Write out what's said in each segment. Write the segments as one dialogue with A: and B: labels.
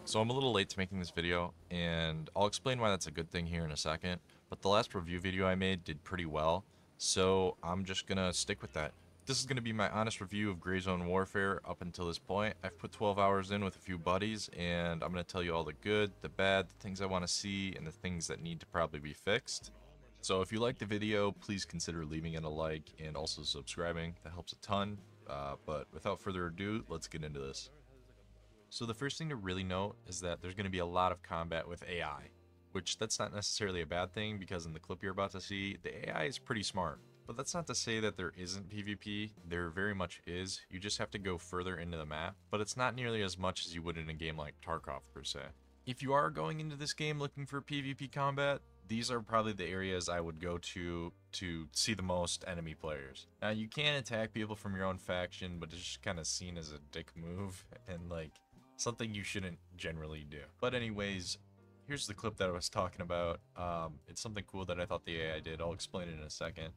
A: So I'm a little late to making this video, and I'll explain why that's a good thing here in a second, but the last review video I made did pretty well, so I'm just gonna stick with that. This is gonna be my honest review of Grayzone Warfare up until this point. I've put 12 hours in with a few buddies, and I'm gonna tell you all the good, the bad, the things I want to see, and the things that need to probably be fixed. So if you like the video, please consider leaving it a like and also subscribing. That helps a ton, but without further ado, let's get into this. So the first thing to really note is that there's going to be a lot of combat with AI, which that's not necessarily a bad thing because in the clip you're about to see, the AI is pretty smart. But that's not to say that there isn't PvP, there very much is. You just have to go further into the map, but it's not nearly as much as you would in a game like Tarkov per se. If you are going into this game looking for PvP combat, these are probably the areas I would go to see the most enemy players. Now you can attack people from your own faction, but it's just kind of seen as a dick move and like something you shouldn't generally do. But anyways, here's the clip that I was talking about. It's something cool that I thought the AI did. I'll explain it in a second.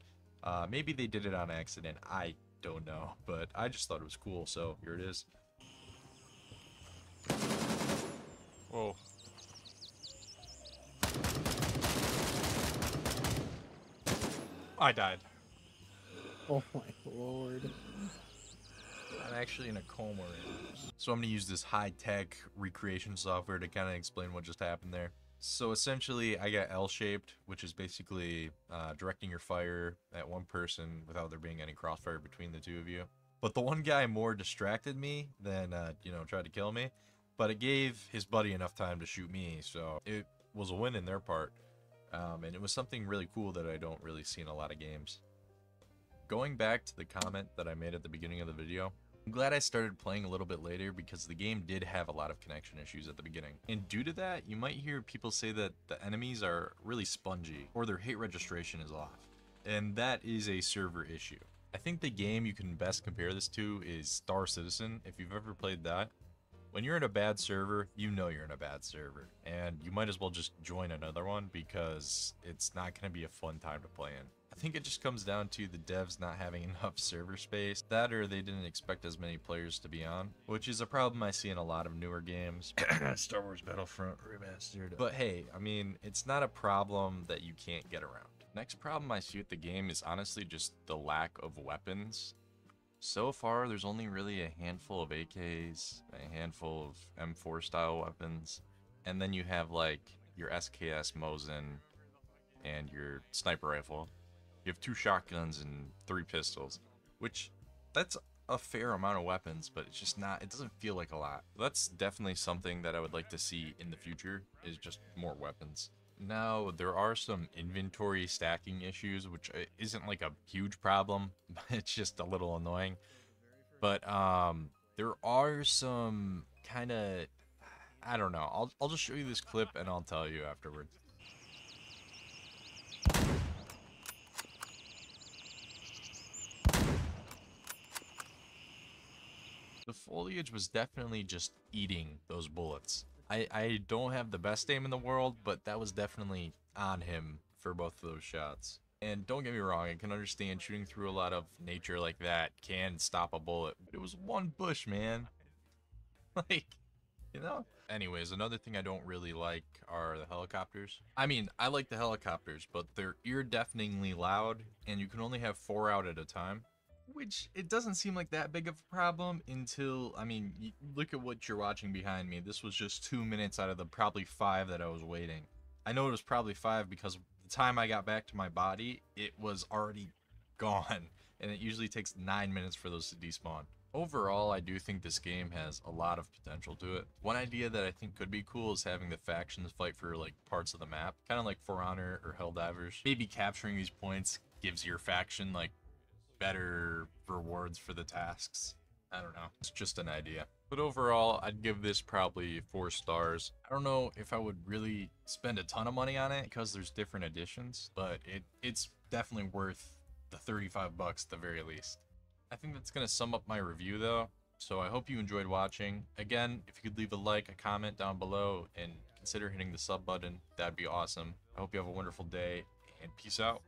A: Maybe they did it on accident. I don't know, but I just thought it was cool, so here it is. Whoa. I died.
B: Oh my lord.
A: I'm actually in a coma right now. So I'm going to use this high-tech recreation software to kind of explain what just happened there. So essentially, I got L-shaped, which is basically directing your fire at one person without there being any crossfire between the two of you. But the one guy more distracted me than, tried to kill me. But it gave his buddy enough time to shoot me, so it was a win in their part. And it was something really cool that I don't really see in a lot of games. Going back to the comment that I made at the beginning of the video, I'm glad I started playing a little bit later because the game did have a lot of connection issues at the beginning. And due to that, you might hear people say that the enemies are really spongy or their hate registration is off. And that is a server issue. I think the game you can best compare this to is Star Citizen, if you've ever played that. When you're in a bad server, you know you're in a bad server. And you might as well just join another one because it's not going to be a fun time to play in. I think it just comes down to the devs not having enough server space. That or they didn't expect as many players to be on, which is a problem I see in a lot of newer games. Star Wars Battlefront Remastered. But hey, I mean, it's not a problem that you can't get around. Next problem I see with the game is honestly just the lack of weapons. So far, there's only really a handful of AKs, a handful of M4 style weapons, and then you have like your SKS Mosin and your sniper rifle. You have 2 shotguns and 3 pistols, which that's a fair amount of weapons, but it's just not, it doesn't feel like a lot. That's definitely something that I would like to see in the future, is just more weapons. Now, there are some inventory stacking issues, which isn't like a huge problem, but it's just a little annoying. But there are some kind of, I don't know, I'll just show you this clip and I'll tell you afterwards. The foliage was definitely just eating those bullets. I don't have the best aim in the world, but that was definitely on him for both of those shots. And don't get me wrong, I can understand shooting through a lot of nature like that can stop a bullet, but it was one bush, man. Like, you know? Anyways, another thing I don't really like are the helicopters. I mean, I like the helicopters, but they're ear-deafeningly loud, and you can only have 4 out at a time. Which, it doesn't seem like that big of a problem until, I mean, you look at what you're watching behind me. This was just 2 minutes out of the probably 5 that I was waiting. I know it was probably 5 because the time I got back to my body, it was already gone. And it usually takes 9 minutes for those to despawn. Overall, I do think this game has a lot of potential to it. One idea that I think could be cool is having the factions fight for like parts of the map. Kind of like For Honor or Helldivers. Maybe capturing these points gives your faction like better rewards for the tasks. I don't know. It's just an idea. But overall, I'd give this probably 4 stars. I don't know if I would really spend a ton of money on it because there's different editions, but it's definitely worth the $35 at the very least. I think that's going to sum up my review though. So I hope you enjoyed watching. Again, if you could leave a like, a comment down below, and consider hitting the sub button, that'd be awesome. I hope you have a wonderful day, and peace out.